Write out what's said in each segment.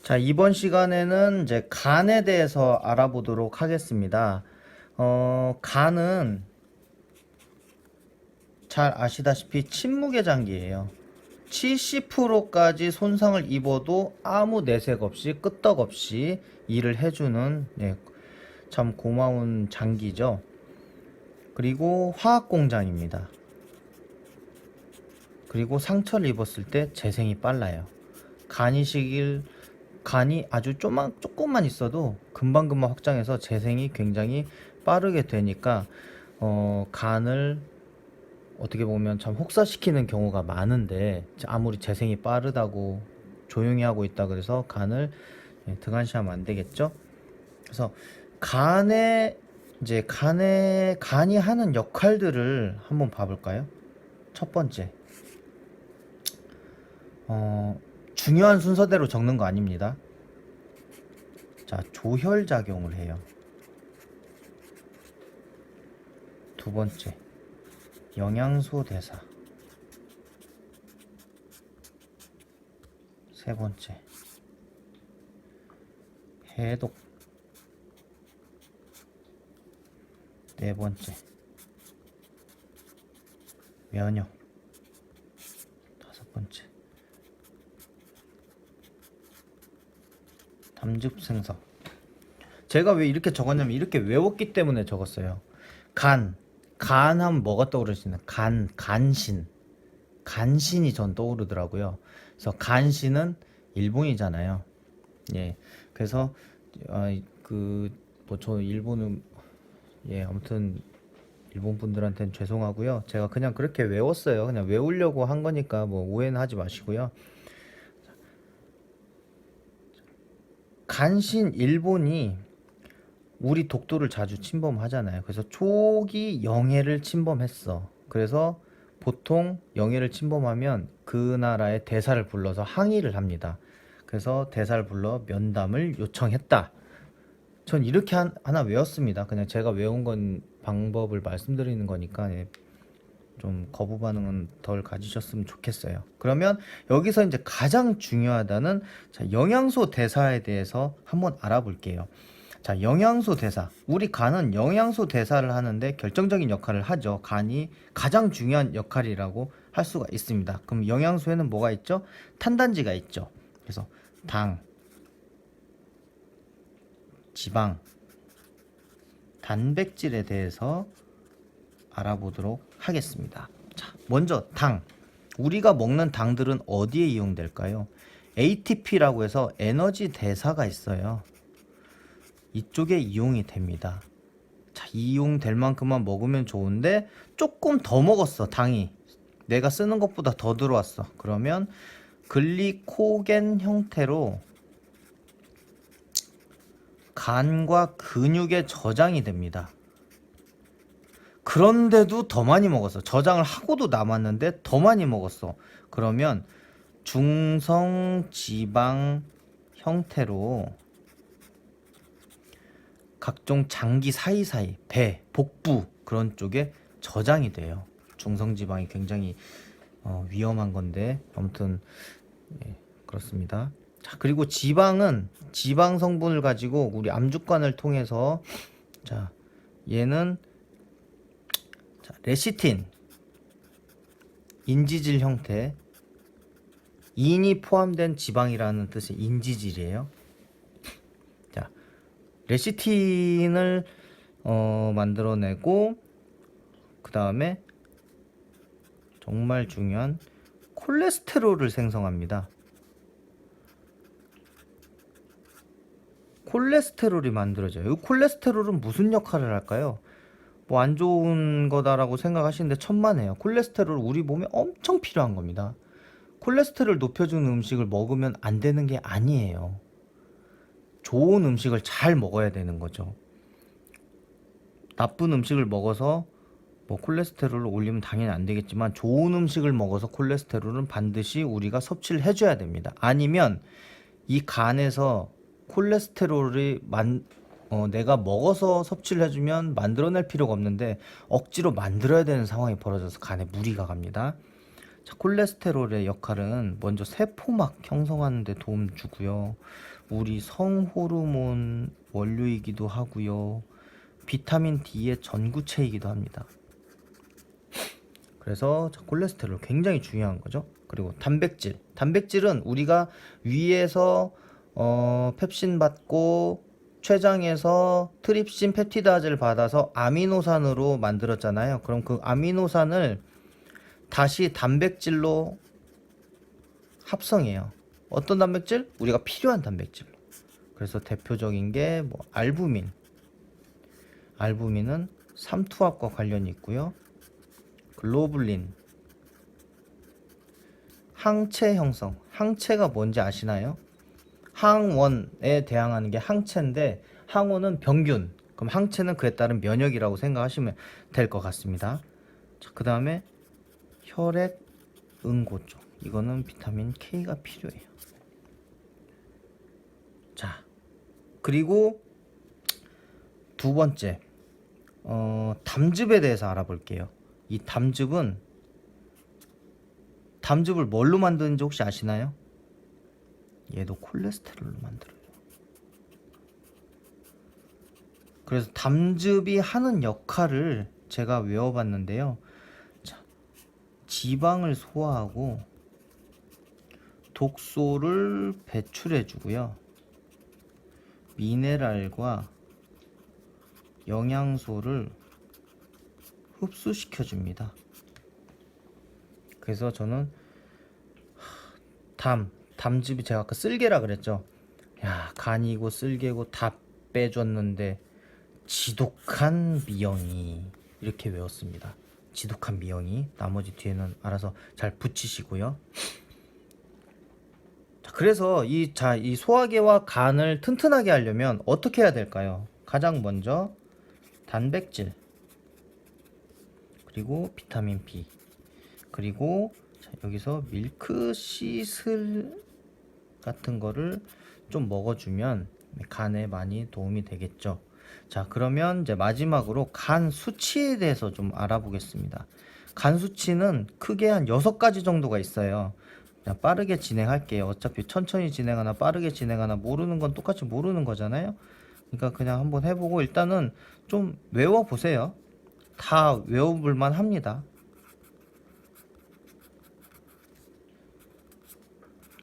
자, 이번 시간에는 이제 간에 대해서 알아보도록 하겠습니다. 간은 잘 아시다시피 침묵의 장기예요. 70%까지 손상을 입어도 아무 내색 없이 끄떡없이 일을 해주는 참 고마운 장기죠. 그리고 화학공장입니다. 그리고 상처를 입었을 때 재생이 빨라요. 간이 아주 조금만 있어도 금방금방 확장해서 재생이 굉장히 빠르게 되니까 간을 어떻게 보면 참 혹사시키는 경우가 많은데, 아무리 재생이 빠르다고 조용히 하고 있다 그래서 간을 등한시하면 안 되겠죠. 그래서 간에 간이 하는 역할들을 한번 봐볼까요? 첫 번째, 중요한 순서대로 적는 거 아닙니다. 자, 조혈작용을 해요. 두 번째, 영양소 대사. 세 번째, 해독. 네 번째, 면역. 다섯 번째, 담즙 생성. 제가 왜 이렇게 적었냐면 이렇게 외웠기 때문에 적었어요. 간 하면 뭐가 떠오르시나요? 간신이 전 떠오르더라고요. 그래서 간신은 일본이잖아요. 예, 그래서 저 일본은, 아무튼 일본 분들한테는 죄송하고요. 제가 그냥 그렇게 외웠어요. 그냥 외우려고 한 거니까 뭐 오해는 하지 마시고요. 간신 일본이 우리 독도를 자주 침범하잖아요. 그래서 초기 영해를 침범했어. 그래서 보통 영해를 침범하면 그 나라의 대사를 불러서 항의를 합니다. 그래서 대사를 불러 면담을 요청했다. 전 이렇게 하나 외웠습니다. 그냥 제가 외운 건 방법을 말씀드리는 거니까 좀 거부 반응은 덜 가지셨으면 좋겠어요. 그러면 여기서 이제 가장 중요하다는, 자, 영양소 대사에 대해서 한번 알아볼게요. 자, 영양소 대사. 우리 간은 영양소 대사를 하는데 결정적인 역할을 하죠. 간이 가장 중요한 역할이라고 할 수가 있습니다. 그럼 영양소에는 뭐가 있죠? 탄단지가 있죠. 그래서 당, 지방, 단백질에 대해서 알아보도록 하겠습니다. 자, 먼저 당. 우리가 먹는 당들은 어디에 이용될까요? ATP라고 해서 에너지 대사가 있어요. 이쪽에 이용이 됩니다. 자, 이용될 만큼만 먹으면 좋은데 조금 더 먹었어. 당이 내가 쓰는 것보다 더 들어왔어. 그러면 글리코겐 형태로 간과 근육에 저장이 됩니다. 그런데도 더 많이 먹었어. 저장을 하고도 남았는데 더 많이 먹었어. 그러면 중성지방 형태로 각종 장기 사이사이, 배, 복부 그런 쪽에 저장이 돼요. 중성지방이 굉장히 위험한 건데 아무튼 그렇습니다. 자, 그리고 지방은 지방 성분을 가지고 우리 암주관을 통해서, 자, 얘는 레시틴, 인지질 형태, 인이 포함된 지방이라는 뜻의 인지질이에요. 자, 레시틴을 만들어내고 그 다음에 정말 중요한 콜레스테롤을 생성합니다. 콜레스테롤이 만들어져요. 이 콜레스테롤은 무슨 역할을 할까요? 뭐 안 좋은 거다라고 생각하시는데 천만에요. 콜레스테롤 우리 몸에 엄청 필요한 겁니다. 콜레스테롤 높여주는 음식을 먹으면 안 되는 게 아니에요. 좋은 음식을 잘 먹어야 되는 거죠. 나쁜 음식을 먹어서 뭐 콜레스테롤을 올리면 당연히 안 되겠지만 좋은 음식을 먹어서 콜레스테롤은 반드시 우리가 섭취를 해줘야 됩니다. 아니면 이 간에서 콜레스테롤이 내가 먹어서 섭취를 해주면 만들어낼 필요가 없는데 억지로 만들어야 되는 상황이 벌어져서 간에 무리가 갑니다. 자, 콜레스테롤의 역할은 먼저 세포막 형성하는 데 도움 주고요. 우리 성호르몬 원료이기도 하고요. 비타민 D의 전구체이기도 합니다. 그래서 콜레스테롤 굉장히 중요한 거죠. 그리고 단백질. 단백질은 우리가 위에서 펩신 받고 췌장에서 트립신 펩티다즈를 받아서 아미노산으로 만들었잖아요. 그럼 그 아미노산을 다시 단백질로 합성해요. 어떤 단백질? 우리가 필요한 단백질. 그래서 대표적인 게 뭐 알부민. 알부민은 삼투압과 관련이 있고요. 글로불린, 항체 형성. 항체가 뭔지 아시나요? 항원에 대항하는 게 항체인데 항원은 병균. 그럼 항체는 그에 따른 면역이라고 생각하시면 될 것 같습니다. 그 다음에 혈액 응고쪽. 이거는 비타민 K가 필요해요. 자, 그리고 두 번째, 담즙에 대해서 알아볼게요. 이 담즙을 뭘로 만드는지 혹시 아시나요? 얘도 콜레스테롤로 만들어요. 그래서 담즙이 하는 역할을 제가 외워봤는데요. 자, 지방을 소화하고 독소를 배출해주고요. 미네랄과 영양소를 흡수시켜줍니다. 그래서 저는 담즙이 제가 아까 쓸개라 그랬죠. 야, 간이고 쓸개고 다 빼줬는데 지독한 미영이, 이렇게 외웠습니다. 지독한 미영이. 나머지 뒤에는 알아서 잘 붙이시고요. 자, 그래서 이 소화계와 간을 튼튼하게 하려면 어떻게 해야 될까요? 가장 먼저 단백질, 그리고 비타민 B, 그리고 여기서 밀크시슬 같은 거를 좀 먹어주면 간에 많이 도움이 되겠죠. 자, 그러면 이제 마지막으로 간 수치에 대해서 좀 알아보겠습니다. 간 수치는 크게 한 6가지 정도가 있어요. 그냥 빠르게 진행할게요. 어차피 천천히 진행하나 빠르게 진행하나 모르는 건 똑같이 모르는 거잖아요. 그러니까 그냥 한번 해보고 일단은 좀 외워보세요. 다 외워볼만 합니다.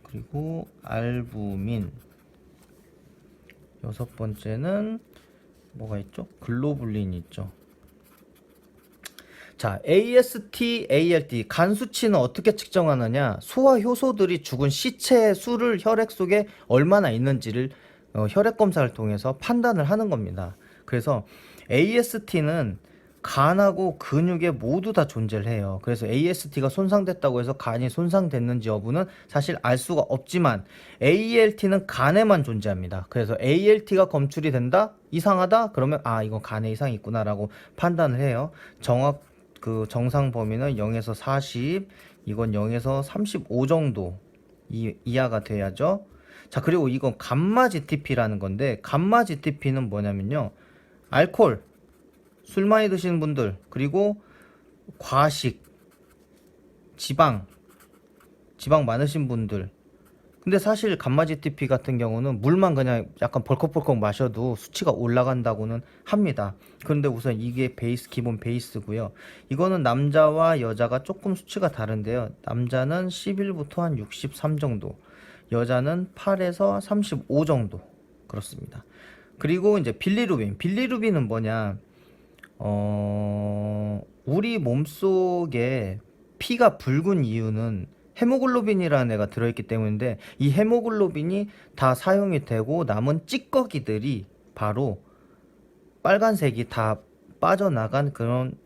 그리고 알부민. 6번째는 뭐가 있죠? 글로불린이 있죠. 자, AST, ALT 간 수치는 어떻게 측정하느냐? 소화 효소들이 죽은 시체의 수를 혈액 속에 얼마나 있는지를 혈액 검사를 통해서 판단을 하는 겁니다. 그래서 AST는 간하고 근육에 모두 다 존재를 해요. 그래서 AST가 손상됐다고 해서 간이 손상됐는지 여부는 사실 알 수가 없지만 ALT는 간에만 존재합니다. 그래서 ALT가 검출이 된다? 이상하다? 그러면 이건 간에 이상이 있구나라고 판단을 해요. 정상 범위는 0에서 40, 이건 0에서 35 정도 이하가 돼야죠. 자, 그리고 이건 감마 GTP라는 건데, 감마 GTP는 뭐냐면요, 알코올, 술 많이 드시는 분들, 그리고 과식, 지방 많으신 분들. 근데 사실 감마 GTP 같은 경우는 물만 그냥 약간 벌컥벌컥 마셔도 수치가 올라간다고는 합니다. 그런데 우선 이게 기본 베이스고요. 이거는 남자와 여자가 조금 수치가 다른데요. 남자는 11부터 한 63 정도, 여자는 8에서 35 정도 그렇습니다. 그리고 이제 빌리루빈은 뭐냐? 우리 몸속에 피가 붉은 이유는 헤모글로빈이라는 애가 들어있기 때문인데, 이 헤모글로빈이 다 사용이 되고 남은 찌꺼기들이 바로 빨간색이 다 빠져나간 그런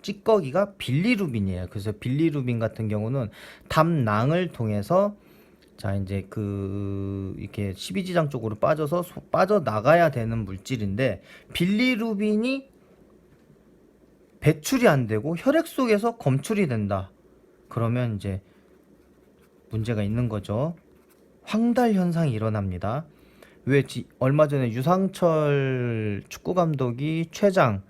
찌꺼기가 빌리루빈이에요. 그래서 빌리루빈 같은 경우는 담낭을 통해서 이제 이렇게 십이지장 쪽으로 빠져나가야 되는 물질인데, 빌리루빈이 배출이 안 되고 혈액 속에서 검출이 된다. 그러면 이제 문제가 있는 거죠. 황달 현상이 일어납니다. 얼마 전에 유상철 축구 감독이 췌장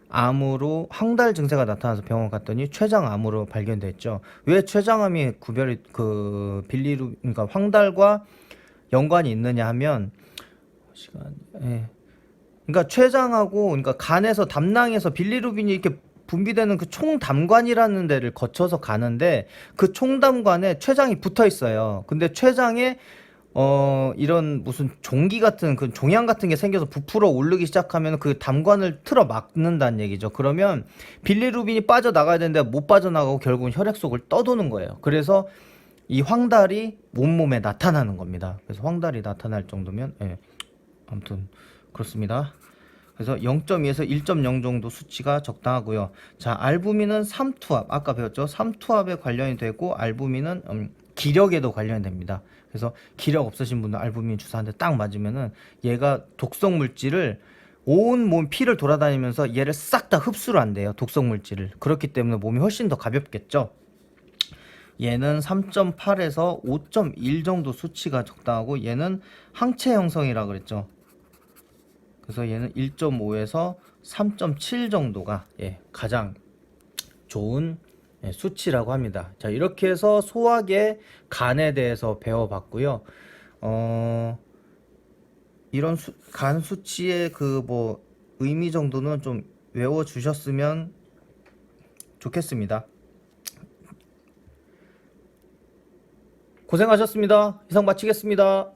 암으로 황달 증세가 나타나서 병원 갔더니 췌장암으로 발견됐죠. 왜 췌장암이 구별이 그러니까 황달과 연관이 있느냐 하면 예. 그러니까 췌장하고 그러니까 간에서 담낭에서 빌리루빈이 이렇게 분비되는 그 총담관이라는 데를 거쳐서 가는데 그 총담관에 췌장이 붙어 있어요. 근데 췌장에 이런 무슨 종기 같은 그 종양 같은 게 생겨서 부풀어 오르기 시작하면 그 담관을 틀어 막는다는 얘기죠. 그러면 빌리루빈이 빠져나가야 되는데 못 빠져나가고 결국은 혈액 속을 떠도는 거예요. 그래서 이 황달이 온몸에 나타나는 겁니다. 그래서 황달이 나타날 정도면 예. 아무튼 그렇습니다. 그래서 0.2에서 1.0 정도 수치가 적당하고요. 자, 알부민은 삼투압, 아까 배웠죠? 삼투압에 관련이 되고 알부민은 기력에도 관련이 됩니다. 그래서 기력 없으신 분들 알부민 주사 한 대 딱 맞으면은 얘가 독성 물질을 온 몸 피를 돌아다니면서 얘를 싹 다 흡수를 한대요. 독성 물질을. 그렇기 때문에 몸이 훨씬 더 가볍겠죠. 얘는 3.8에서 5.1 정도 수치가 적당하고 얘는 항체 형성이라 그랬죠. 그래서 얘는 1.5에서 3.7 정도가 가장 좋은 수치라고 합니다. 자, 이렇게 해서 소화계 간에 대해서 배워봤고요. 이런 간 수치의 그 뭐 의미 정도는 좀 외워주셨으면 좋겠습니다. 고생하셨습니다. 이상 마치겠습니다.